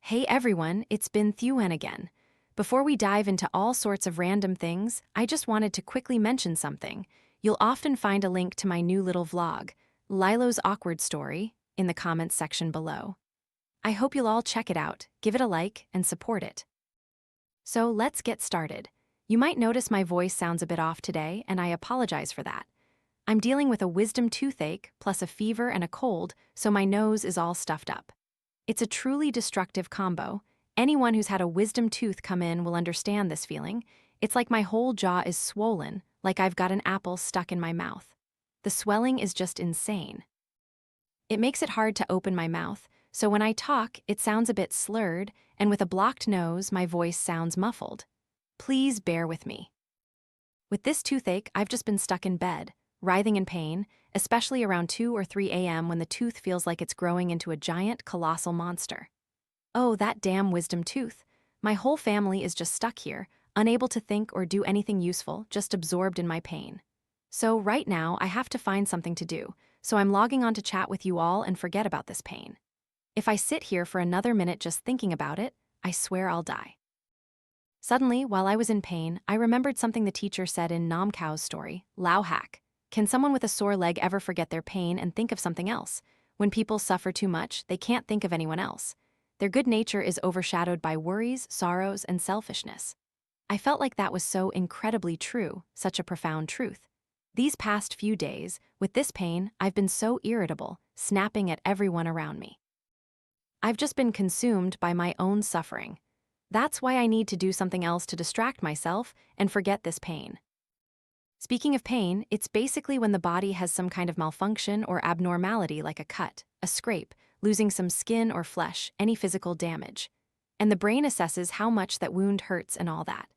Hey everyone, it's been Thuen again. Before we dive into all sorts of random things, I just wanted to quickly mention something. You'll often find a link to my new little vlog, Lilo's Awkward Story, in the comments section below. I hope you'll all check it out, give it a like, and support it. So let's get started. You might notice my voice sounds a bit off today, and I apologize for that. I'm dealing with a wisdom toothache, plus a fever and a cold, so my nose is all stuffed up. It's a truly destructive combo. Anyone who's had a wisdom tooth come in will understand this feeling. It's like my whole jaw is swollen, like I've got an apple stuck in my mouth. The swelling is just insane. It makes it hard to open my mouth, so when I talk, it sounds a bit slurred, and with a blocked nose, my voice sounds muffled. Please bear with me. With this toothache, I've just been stuck in bed, writhing in pain, especially around 2 or 3 a.m. when the tooth feels like it's growing into a giant, colossal monster. Oh, that damn wisdom tooth. My whole family is just stuck here, unable to think or do anything useful, just absorbed in my pain. So right now, I have to find something to do, so I'm logging on to chat with you all and forget about this pain. If I sit here for another minute just thinking about it, I swear I'll die. Suddenly, while I was in pain, I remembered something the teacher said in Nam Kao's story, Lao Hack. Can someone with a sore leg ever forget their pain and think of something else? When people suffer too much, they can't think of anyone else. Their good nature is overshadowed by worries, sorrows, and selfishness. I felt like that was so incredibly true, such a profound truth. These past few days, with this pain, I've been so irritable, snapping at everyone around me. I've just been consumed by my own suffering. That's why I need to do something else to distract myself and forget this pain. Speaking of pain, it's basically when the body has some kind of malfunction or abnormality like a cut, a scrape, losing some skin or flesh, any physical damage. And the brain assesses how much that wound hurts and all that.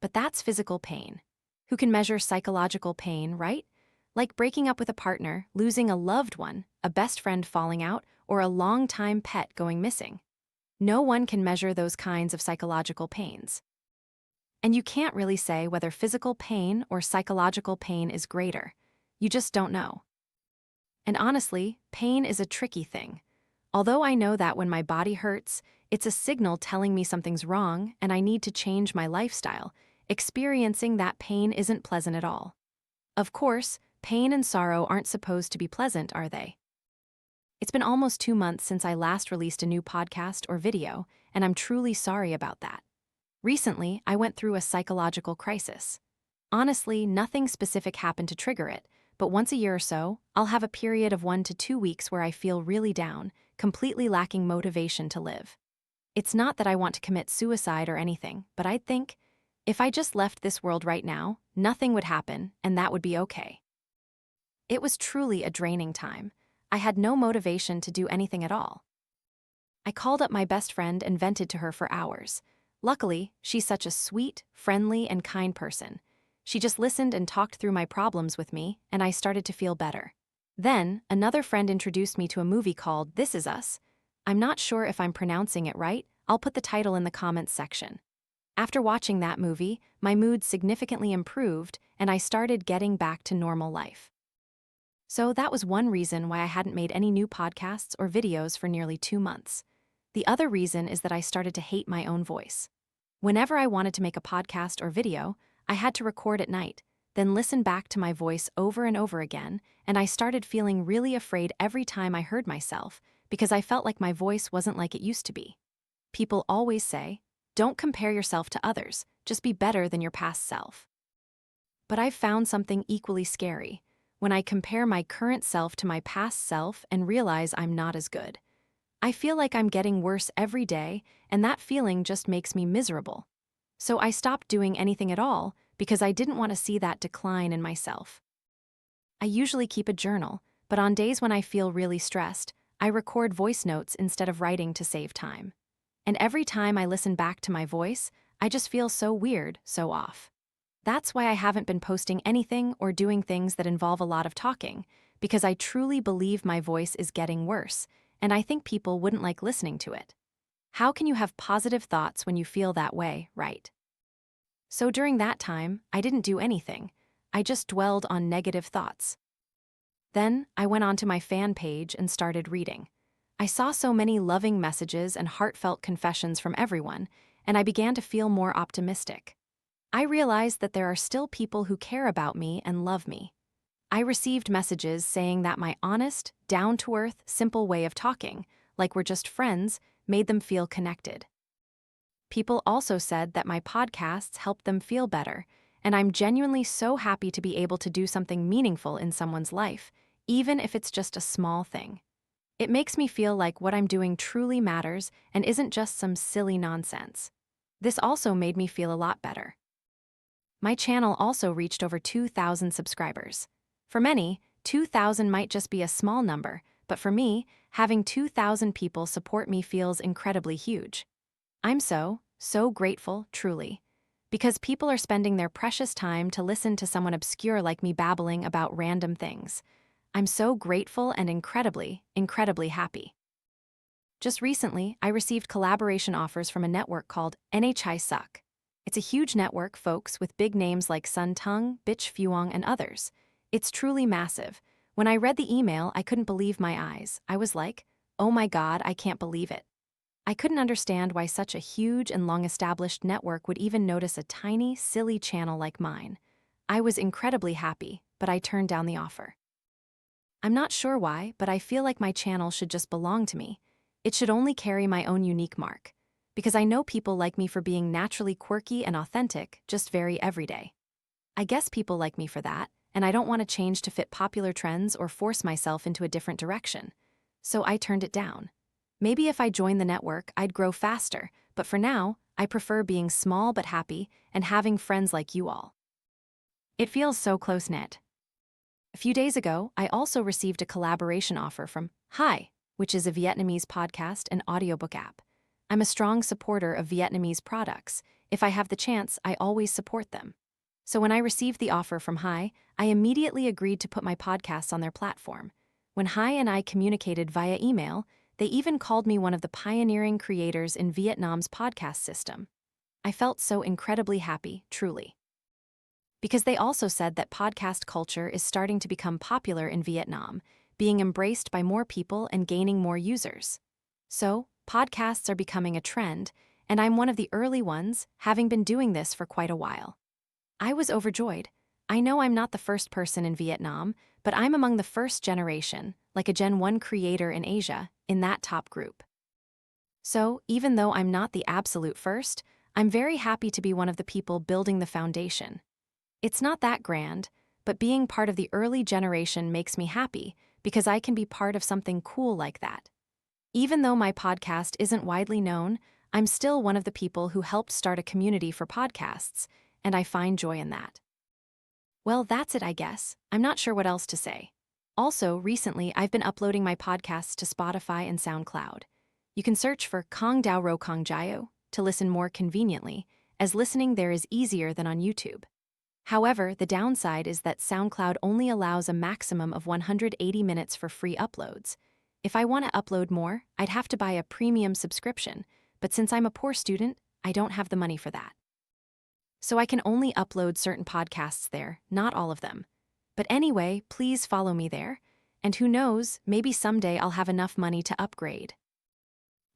But that's physical pain. Who can measure psychological pain, right? Like breaking up with a partner, losing a loved one, a best friend falling out, or a long-time pet going missing. No one can measure those kinds of psychological pains. And you can't really say whether physical pain or psychological pain is greater. You just don't know. And honestly, pain is a tricky thing. Although I know that when my body hurts, it's a signal telling me something's wrong and I need to change my lifestyle, experiencing that pain isn't pleasant at all. Of course, pain and sorrow aren't supposed to be pleasant, are they? It's been almost 2 months since I last released a new podcast or video, and I'm truly sorry about that. Recently, I went through a psychological crisis. Honestly, nothing specific happened to trigger it, but once a year or so, I'll have a period of 1 to 2 weeks where I feel really down, completely lacking motivation to live. It's not that I want to commit suicide or anything, but I'd think, if I just left this world right now, nothing would happen, and that would be okay. It was truly a draining time. I had no motivation to do anything at all. I called up my best friend and vented to her for hours. Luckily, she's such a sweet, friendly, and kind person. She just listened and talked through my problems with me, and I started to feel better. Then, another friend introduced me to a movie called This Is Us. I'm not sure if I'm pronouncing it right. I'll put the title in the comments section. After watching that movie, my mood significantly improved, and I started getting back to normal life. So that was one reason why I hadn't made any new podcasts or videos for nearly 2 months. The other reason is that I started to hate my own voice. Whenever I wanted to make a podcast or video, I had to record at night, then listen back to my voice over and over again, and I started feeling really afraid every time I heard myself because I felt like my voice wasn't like it used to be. People always say, don't compare yourself to others, just be better than your past self. But I've found something equally scary, when I compare my current self to my past self and realize I'm not as good. I feel like I'm getting worse every day, and that feeling just makes me miserable. So I stopped doing anything at all because I didn't want to see that decline in myself. I usually keep a journal, but on days when I feel really stressed, I record voice notes instead of writing to save time. And every time I listen back to my voice, I just feel so weird, so off. That's why I haven't been posting anything or doing things that involve a lot of talking, because I truly believe my voice is getting worse, and I think people wouldn't like listening to it. How can you have positive thoughts when you feel that way, right? So during that time, I didn't do anything. I just dwelled on negative thoughts. Then, I went onto my fan page and started reading. I saw so many loving messages and heartfelt confessions from everyone, and I began to feel more optimistic. I realized that there are still people who care about me and love me. I received messages saying that my honest, down-to-earth, simple way of talking, like we're just friends, made them feel connected. People also said that my podcasts helped them feel better, and I'm genuinely so happy to be able to do something meaningful in someone's life, even if it's just a small thing. It makes me feel like what I'm doing truly matters and isn't just some silly nonsense. This also made me feel a lot better. My channel also reached over 2,000 subscribers. For many, 2,000 might just be a small number, but for me, having 2,000 people support me feels incredibly huge. I'm so grateful, truly. Because people are spending their precious time to listen to someone obscure like me babbling about random things. I'm so grateful and incredibly happy. Just recently, I received collaboration offers from a network called NHI Suck. It's a huge network, folks, with big names like Sun Tung, Bitch Fuang, and others. It's truly massive. When I read the email, I couldn't believe my eyes. I was like, oh my God, I can't believe it. I couldn't understand why such a huge and long-established network would even notice a tiny, silly channel like mine. I was incredibly happy, but I turned down the offer. I'm not sure why, but I feel like my channel should just belong to me. It should only carry my own unique mark. Because I know people like me for being naturally quirky and authentic, just very everyday. I guess people like me for that, and I don't want to change to fit popular trends or force myself into a different direction. So I turned it down. Maybe if I joined the network, I'd grow faster, but for now, I prefer being small but happy and having friends like you all. It feels so close-knit. A few days ago, I also received a collaboration offer from Hi, which is a Vietnamese podcast and audiobook app. I'm a strong supporter of Vietnamese products. If I have the chance, I always support them. So when I received the offer from Hi, I immediately agreed to put my podcasts on their platform. When Hi and I communicated via email, they even called me one of the pioneering creators in Vietnam's podcast system. I felt so incredibly happy, truly. Because they also said that podcast culture is starting to become popular in Vietnam, being embraced by more people and gaining more users. So, podcasts are becoming a trend, and I'm one of the early ones, having been doing this for quite a while. I was overjoyed. I know I'm not the first person in Vietnam, but I'm among the first generation, like a Gen 1 creator in Asia, in that top group. So, even though I'm not the absolute first, I'm very happy to be one of the people building the foundation. It's not that grand, but being part of the early generation makes me happy because I can be part of something cool like that. Even though my podcast isn't widely known, I'm still one of the people who helped start a community for podcasts, and I find joy in that. Well, that's it, I guess. I'm not sure what else to say. Also, recently, I've been uploading my podcasts to Spotify and SoundCloud. You can search for Kong Dao Ro Kong Jiao to listen more conveniently, as listening there is easier than on YouTube. However, the downside is that SoundCloud only allows a maximum of 180 minutes for free uploads. If I want to upload more, I'd have to buy a premium subscription, but since I'm a poor student, I don't have the money for that. So I can only upload certain podcasts there, not all of them. But anyway, please follow me there, and who knows, maybe someday I'll have enough money to upgrade.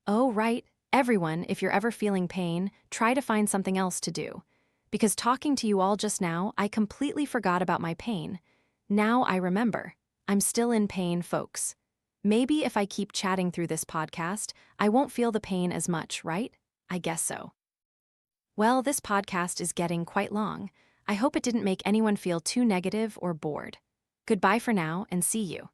Oh, right, everyone, if you're ever feeling pain, try to find something else to do. Because talking to you all just now, I completely forgot about my pain. Now I remember. I'm still in pain, folks. Maybe if I keep chatting through this podcast, I won't feel the pain as much, right? I guess so. Well, this podcast is getting quite long. I hope it didn't make anyone feel too negative or bored. Goodbye for now, and see you.